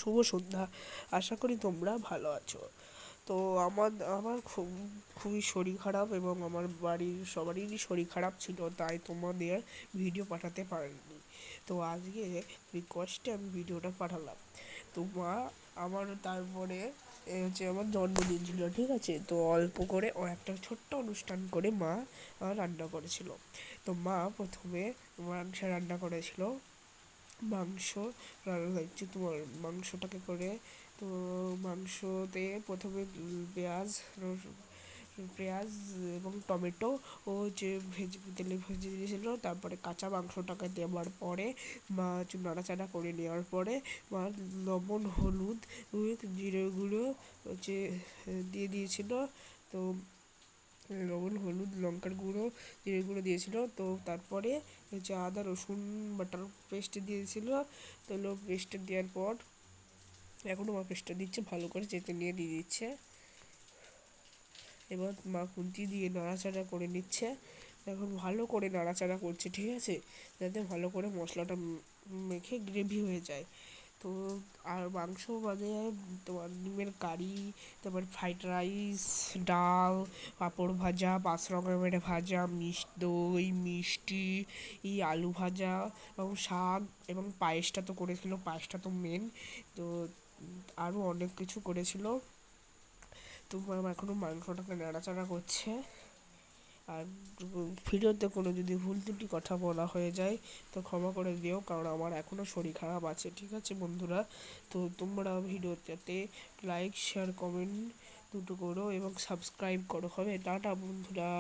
শুভ সন্ধ্যা। আশা করি তোমরা ভালো আছো। তো আমার আমার খুবই শরীর খারাপ এবং আমার বাড়ির সবারই শরীর খারাপ ছিল, তাই তোমাদের ভিডিও পাঠাতে পারিনি। তো আজকে রিকোয়েস্টে আমি ভিডিওটা পাঠালাম। তো মা আমার তারপরে আমার জন্মদিন ছিল, ঠিক আছে? তো অল্প করে ও একটা ছোট্ট অনুষ্ঠান করে মা রান্না করেছিল। তো মা প্রথমে মাংস রান্না করেছিল। মাংস রান্না হচ্ছে তোমার মাংসটাকে করে। তো মাংসতে প্রথমে পেঁয়াজ, রসুন, পেঁয়াজ এবং টমেটো ও যে তেলে ভেজে দিয়েছিল, তারপরে কাঁচা মাংসটাকে দেওয়ার পরে মা একটু নাড়াচাড়া করে নেওয়ার পরে মা লবণ, হলুদ, জিরে গুঁড়ো হচ্ছে দিয়ে দিয়েছিল। তো লবণ, হলুদ, লঙ্কার গুঁড়ো, জিরে গুঁড়ো দিয়েছিল। তো তারপরে হচ্ছে আদা রসুন বাটার পেস্ট দিয়েছিল। তো পেস্টটা দেওয়ার পর এখনও মা পেস্টটা দিচ্ছে, ভালো করে চেতে নিয়ে দিয়ে দিচ্ছে। এবার মা খুন্তি দিয়ে নাড়াচাড়া করে নিচ্ছে। এখন ভালো করে নাড়াচাড়া করছে, ঠিক আছে, যাতে ভালো করে মশলাটা মেখে গ্রেভি হয়ে যায়। তো আর মাংস বাদে তোমার ডিমের কারি, তারপর ফ্রাইড রাইস, ডাল, পাঁপড় ভাজা, 5 রকমের ভাজা, দই, মিষ্টি, আলু ভাজা এবং শাক এবং পায়েসটা তো করেছিল, পায়েসটা তো মেন। তো আরও অনেক কিছু করেছিল। তো এখনও মাংসটাকে নাড়াচাড়া করছে। আর ভিডিওতে কোনো যদি ভুল ত্রুটি কথা বলা হয়ে যায় তো ক্ষমা করে দিও, কারণ আমার এখনও শরীর খারাপ আছে, ঠিক আছে বন্ধুরা? তো তোমরা ভিডিওটাতে লাইক, শেয়ার, কমেন্ট দুটো করো এবং সাবস্ক্রাইব করো। হবে, টাটা বন্ধুরা।